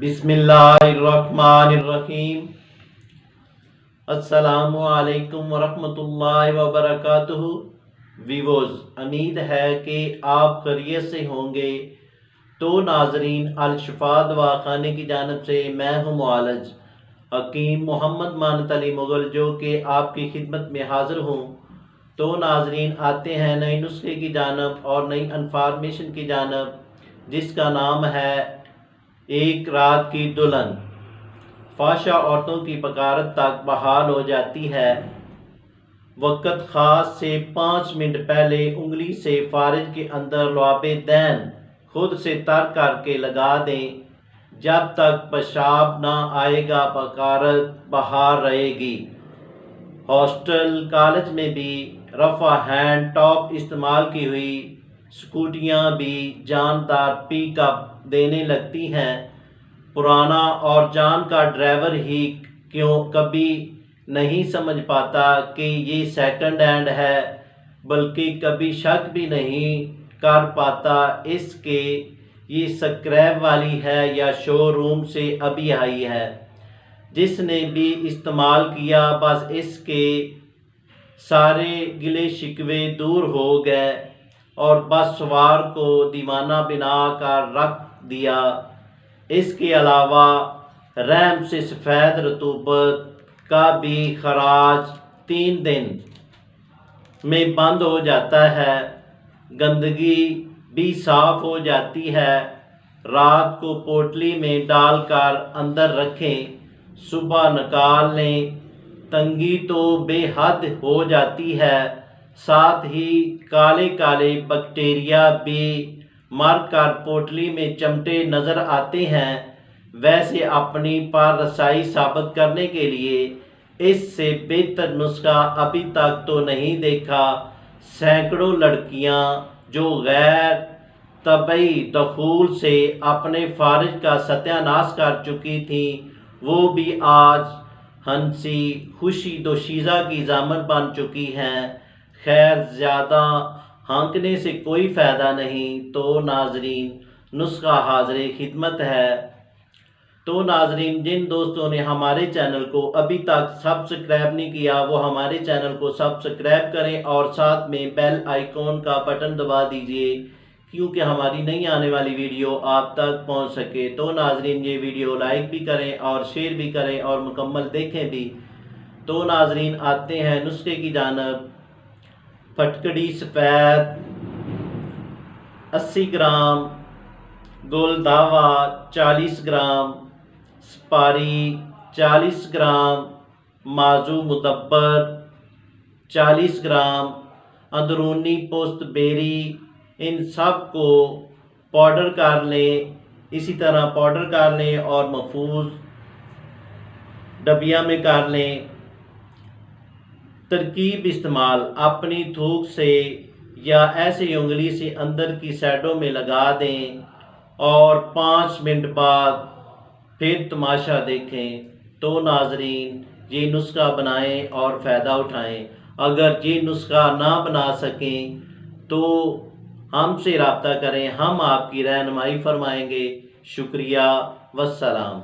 بسم اللہ الرحمن الرحیم۔ السلام علیکم ورحمۃ اللہ وبرکاتہ۔ ویوز، امید ہے کہ آپ خیریت سے ہوں گے۔ تو ناظرین، الشفا دوا خانے کی جانب سے میں ہوں معالج حکیم محمد مانت علی مغل، جو کہ آپ کی خدمت میں حاضر ہوں۔ تو ناظرین، آتے ہیں نئے نسخے کی جانب اور نئی انفارمیشن کی جانب، جس کا نام ہے ایک رات کی دلہن۔ فحشہ عورتوں کی بغارت تک بحال ہو جاتی ہے۔ وقت خاص سے 5 منٹ پہلے انگلی سے فارج کے اندر لعاب دین خود سے تر کر کے لگا دیں۔ جب تک پیشاب نہ آئے گا بغارت بحال رہے گی۔ ہاسٹل کالج میں بھی رفع ہینڈ ٹاپ استعمال کی ہوئی سکوٹیاں بھی جاندار پک اپ دینے لگتی ہیں۔ پرانا اور جان کا ڈرائیور ہی کبھی نہیں سمجھ پاتا کہ یہ سیکنڈ ہینڈ ہے، بلکہ کبھی شک بھی نہیں کر پاتا اس کے یہ سکریپ والی ہے یا شو روم سے ابھی آئی ہے۔ جس نے بھی استعمال کیا، بس اس کے سارے گلے شکوے دور ہو گئے اور بس سوار کو دیوانہ بنا کر رکھ دیا۔ اس کے علاوہ رحم سے سفید رطوبت کا بھی خراج 3 دن میں بند ہو جاتا ہے۔ گندگی بھی صاف ہو جاتی ہے۔ رات کو پوٹلی میں ڈال کر اندر رکھیں، صبح نکال لیں۔ تنگی تو بے حد ہو جاتی ہے، ساتھ ہی کالے کالے بیکٹیریا بھی مر کر پوٹلی میں چمٹے نظر آتے ہیں۔ ویسے اپنی پار رسائی ثابت کرنے کے لیے اس سے بہتر نسخہ ابھی تک تو نہیں دیکھا۔ سینکڑوں لڑکیاں جو غیر طبعی دخول سے اپنے فارج کا ستیہ ناش کر چکی تھیں، وہ بھی آج ہنسی خوشی دوشیزہ کی ضامن بن چکی ہیں۔ خیر، زیادہ ہانکنے سے کوئی فائدہ نہیں۔ تو ناظرین، نسخہ حاضر خدمت ہے۔ تو ناظرین، جن دوستوں نے ہمارے چینل کو ابھی تک سبسکرائب نہیں کیا، وہ ہمارے چینل کو سبسکرائب کریں اور ساتھ میں بیل آئیکن کا بٹن دبا دیجئے، کیونکہ ہماری نئی آنے والی ویڈیو آپ تک پہنچ سکے۔ تو ناظرین، یہ ویڈیو لائک بھی کریں اور شیئر بھی کریں اور مکمل دیکھیں بھی۔ تو ناظرین، آتے ہیں نسخے کی جانب۔ پھٹکڑی سفید 80 گرام، گل دھاوا 40 گرام، سپاری 40 گرام، مازو مدبر 40 گرام، اندرونی پوست بیری، ان سب کو پاؤڈر کر لیں۔ اسی طرح پاؤڈر کر لیں اور محفوظ ڈبیا میں کر لیں۔ ترکیب استعمال: اپنی تھوک سے یا ایسے انگلی سے اندر کی سائڈوں میں لگا دیں اور 5 منٹ بعد پھر تماشا دیکھیں۔ تو ناظرین، یہ نسخہ بنائیں اور فائدہ اٹھائیں۔ اگر یہ نسخہ نہ بنا سکیں تو ہم سے رابطہ کریں، ہم آپ کی رہنمائی فرمائیں گے۔ شکریہ، والسلام۔